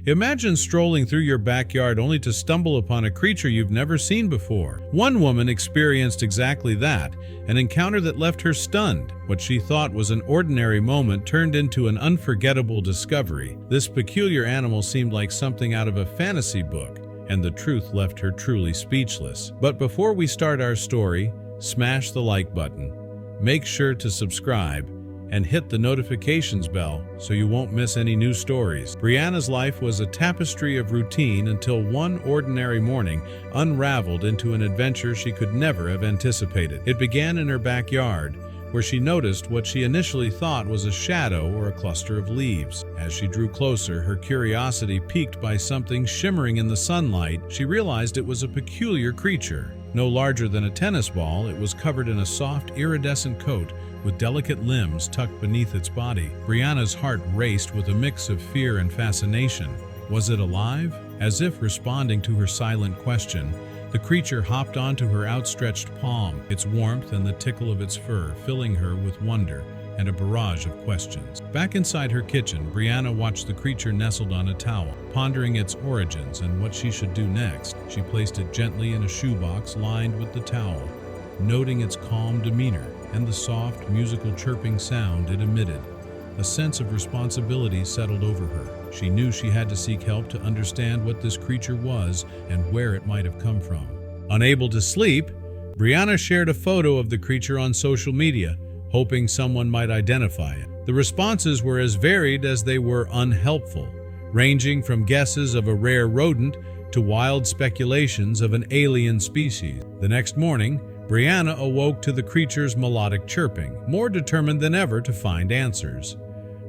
Imagine strolling through your backyard only to stumble upon a creature you've never seen before. One woman experienced exactly that, an encounter that left her stunned. What she thought was an ordinary moment turned into an unforgettable discovery. This peculiar animal seemed like something out of a fantasy book, and the truth left her truly speechless. But before we start our story, smash the like button, make sure to subscribe, and hit the notifications bell so you won't miss any new stories. Brianna's life was a tapestry of routine until one ordinary morning unraveled into an adventure she could never have anticipated. It began in her backyard, where she noticed what she initially thought was a shadow or a cluster of leaves. As she drew closer, her curiosity piqued by something shimmering in the sunlight. She realized it was a peculiar creature. No larger than a tennis ball, it was covered in a soft, iridescent coat with delicate limbs tucked beneath its body. Brianna's heart raced with a mix of fear and fascination. Was it alive? As if responding to her silent question, the creature hopped onto her outstretched palm, its warmth and the tickle of its fur filling her with wonder and a barrage of questions. Back inside her kitchen, Brianna watched the creature nestled on a towel. Pondering its origins and what she should do next, she placed it gently in a shoebox lined with the towel, noting its calm demeanor and the soft, musical chirping sound it emitted. A sense of responsibility settled over her. She knew she had to seek help to understand what this creature was and where it might have come from. Unable to sleep, Brianna shared a photo of the creature on social media, hoping someone might identify it. The responses were as varied as they were unhelpful, ranging from guesses of a rare rodent to wild speculations of an alien species. The next morning, Brianna awoke to the creature's melodic chirping, more determined than ever to find answers.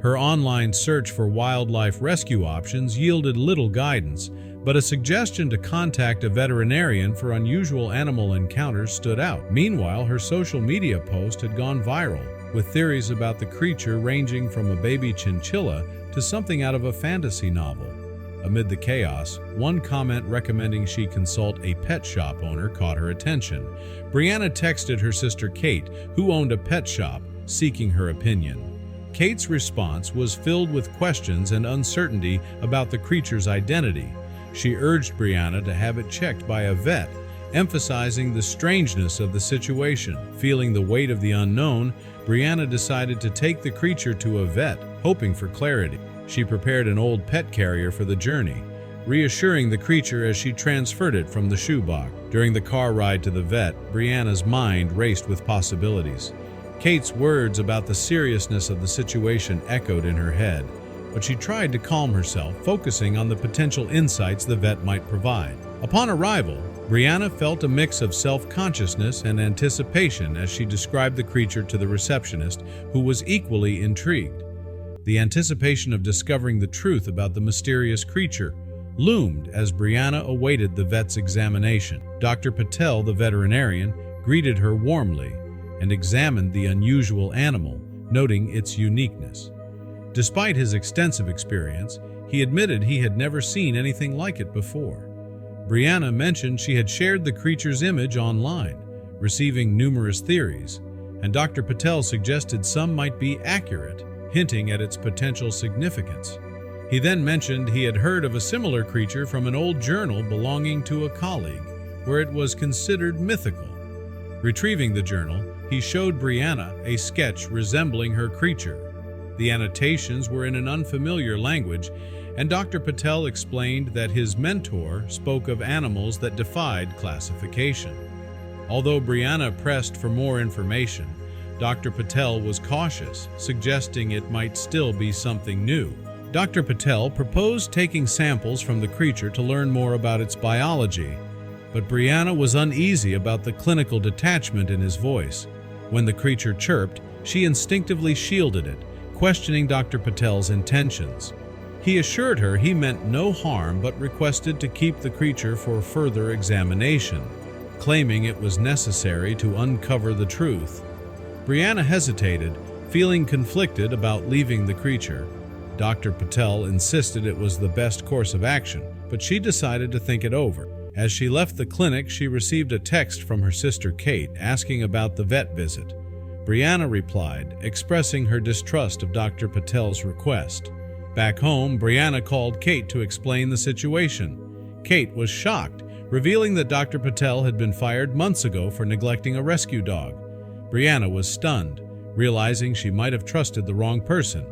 Her online search for wildlife rescue options yielded little guidance, but a suggestion to contact a veterinarian for unusual animal encounters stood out. Meanwhile, her social media post had gone viral, with theories about the creature ranging from a baby chinchilla to something out of a fantasy novel. Amid the chaos, one comment recommending she consult a pet shop owner caught her attention. Brianna texted her sister Kate, who owned a pet shop, seeking her opinion. Kate's response was filled with questions and uncertainty about the creature's identity. She urged Brianna to have it checked by a vet, emphasizing the strangeness of the situation. Feeling the weight of the unknown, Brianna decided to take the creature to a vet, hoping for clarity. She prepared an old pet carrier for the journey, reassuring the creature as she transferred it from the shoebox. During the car ride to the vet, Brianna's mind raced with possibilities. Kate's words about the seriousness of the situation echoed in her head, but she tried to calm herself, focusing on the potential insights the vet might provide. Upon arrival, Brianna felt a mix of self-consciousness and anticipation as she described the creature to the receptionist, who was equally intrigued. The anticipation of discovering the truth about the mysterious creature loomed as Brianna awaited the vet's examination. Dr. Patel, the veterinarian, greeted her warmly and examined the unusual animal, noting its uniqueness. Despite his extensive experience, he admitted he had never seen anything like it before. Brianna mentioned she had shared the creature's image online, receiving numerous theories, and Dr. Patel suggested some might be accurate, hinting at its potential significance. He then mentioned he had heard of a similar creature from an old journal belonging to a colleague, where it was considered mythical. Retrieving the journal, he showed Brianna a sketch resembling her creature. The annotations were in an unfamiliar language, and Dr. Patel explained that his mentor spoke of animals that defied classification. Although Brianna pressed for more information, Dr. Patel was cautious, suggesting it might still be something new. Dr. Patel proposed taking samples from the creature to learn more about its biology, but Brianna was uneasy about the clinical detachment in his voice. When the creature chirped, she instinctively shielded it, questioning Dr. Patel's intentions. He assured her he meant no harm but requested to keep the creature for further examination, claiming it was necessary to uncover the truth. Brianna hesitated, feeling conflicted about leaving the creature. Dr. Patel insisted it was the best course of action, but she decided to think it over. As she left the clinic, she received a text from her sister Kate asking about the vet visit. Brianna replied, expressing her distrust of Dr. Patel's request. Back home, Brianna called Kate to explain the situation. Kate was shocked, revealing that Dr. Patel had been fired months ago for neglecting a rescue dog. Brianna was stunned, realizing she might have trusted the wrong person.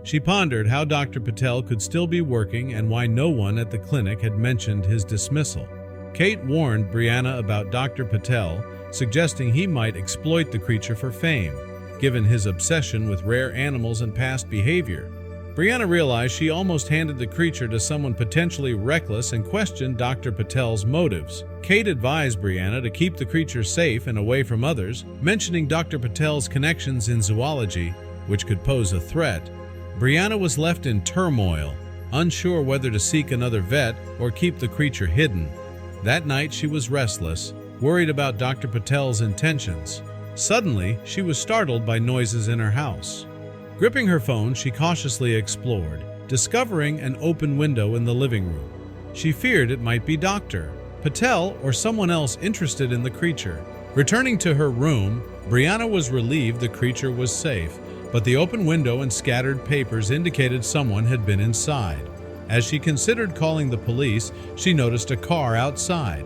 She pondered how Dr. Patel could still be working and why no one at the clinic had mentioned his dismissal. Kate warned Brianna about Dr. Patel, suggesting he might exploit the creature for fame, given his obsession with rare animals and past behavior. Brianna realized she almost handed the creature to someone potentially reckless and questioned Dr. Patel's motives. Kate advised Brianna to keep the creature safe and away from others, mentioning Dr. Patel's connections in zoology, which could pose a threat. Brianna was left in turmoil, unsure whether to seek another vet or keep the creature hidden. That night she was restless, worried about Dr. Patel's intentions. Suddenly, she was startled by noises in her house. Gripping her phone, she cautiously explored, discovering an open window in the living room. She feared it might be Dr. Patel or someone else interested in the creature. Returning to her room, Brianna was relieved the creature was safe, but the open window and scattered papers indicated someone had been inside. As she considered calling the police, she noticed a car outside.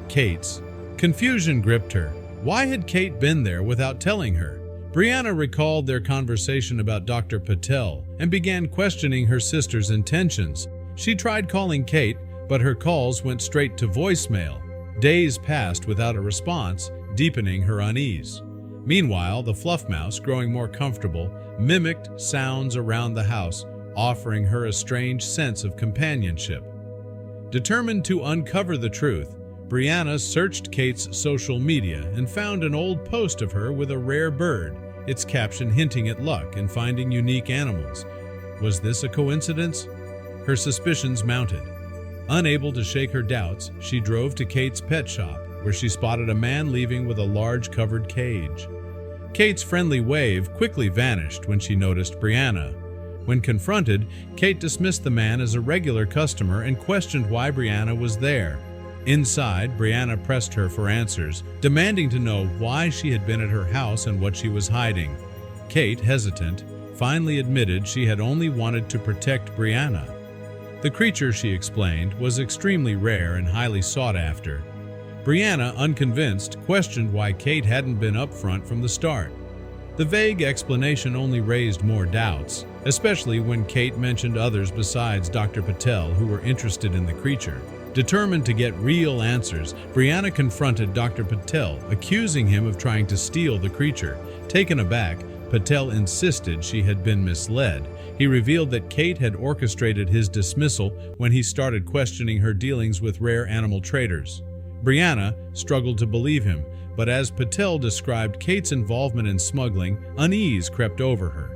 Kate's. Confusion gripped her. Why had Kate been there without telling her? Brianna recalled their conversation about Dr. Patel and began questioning her sister's intentions. She tried calling Kate, but her calls went straight to voicemail. Days passed without a response, deepening her unease. Meanwhile, the fluff mouse, growing more comfortable, mimicked sounds around the house, offering her a strange sense of companionship. Determined to uncover the truth, Brianna searched Kate's social media and found an old post of her with a rare bird, its caption hinting at luck in finding unique animals. Was this a coincidence? Her suspicions mounted. Unable to shake her doubts, she drove to Kate's pet shop, where she spotted a man leaving with a large covered cage. Kate's friendly wave quickly vanished when she noticed Brianna. When confronted, Kate dismissed the man as a regular customer and questioned why Brianna was there. Inside, Brianna pressed her for answers, demanding to know why she had been at her house and what she was hiding. Kate, hesitant, finally admitted she had only wanted to protect Brianna. The creature, she explained, was extremely rare and highly sought after. Brianna, unconvinced, questioned why Kate hadn't been upfront from the start. The vague explanation only raised more doubts, especially when Kate mentioned others besides Dr. Patel who were interested in the creature. Determined to get real answers, Brianna confronted Dr. Patel, accusing him of trying to steal the creature. Taken aback, Patel insisted she had been misled. He revealed that Kate had orchestrated his dismissal when he started questioning her dealings with rare animal traders. Brianna struggled to believe him, but as Patel described Kate's involvement in smuggling, unease crept over her.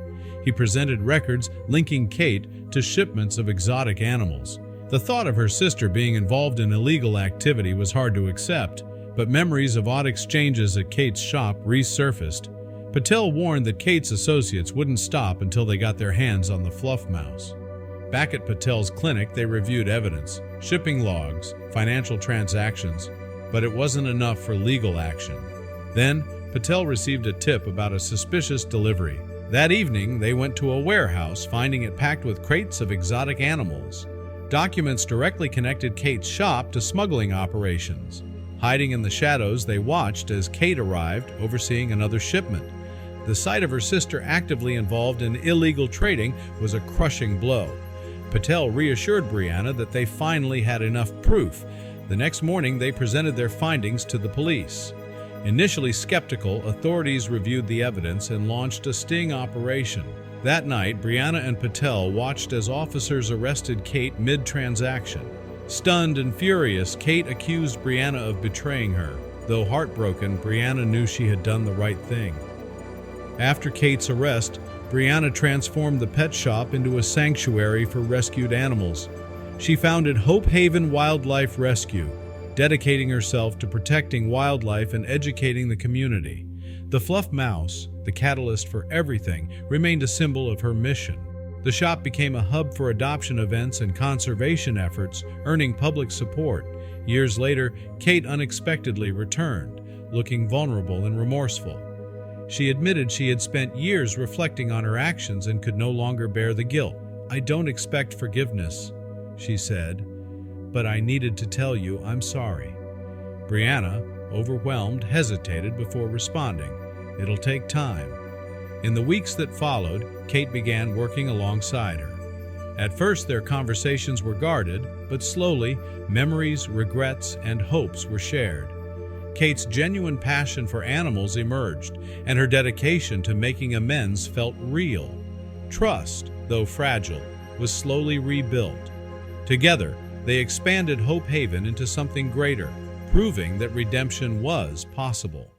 He presented records linking Kate to shipments of exotic animals. The thought of her sister being involved in illegal activity was hard to accept, but memories of odd exchanges at Kate's shop resurfaced. Patel warned that Kate's associates wouldn't stop until they got their hands on the fluff mouse. Back at Patel's clinic, they reviewed evidence, shipping logs, financial transactions, but it wasn't enough for legal action. Then, Patel received a tip about a suspicious delivery. That evening, they went to a warehouse, finding it packed with crates of exotic animals. Documents directly connected Kate's shop to smuggling operations. Hiding in the shadows, they watched as Kate arrived, overseeing another shipment. The sight of her sister actively involved in illegal trading was a crushing blow. Patel reassured Brianna that they finally had enough proof. The next morning, they presented their findings to the police. Initially skeptical, authorities reviewed the evidence and launched a sting operation. That night, Brianna and Patel watched as officers arrested Kate mid-transaction. Stunned and furious, Kate accused Brianna of betraying her. Though heartbroken, Brianna knew she had done the right thing. After Kate's arrest, Brianna transformed the pet shop into a sanctuary for rescued animals. She founded Hope Haven Wildlife Rescue, dedicating herself to protecting wildlife and educating the community. The fluff mouse, the catalyst for everything, remained a symbol of her mission. The shop became a hub for adoption events and conservation efforts, earning public support. Years later, Kate unexpectedly returned, looking vulnerable and remorseful. She admitted she had spent years reflecting on her actions and could no longer bear the guilt. "I don't expect forgiveness," she said, "but I needed to tell you I'm sorry." Brianna, overwhelmed, hesitated before responding. "It'll take time." In the weeks that followed, Kate began working alongside her. At first, their conversations were guarded, but slowly, memories, regrets, and hopes were shared. Kate's genuine passion for animals emerged, and her dedication to making amends felt real. Trust, though fragile, was slowly rebuilt. Together, they expanded Hope Haven into something greater, proving that redemption was possible.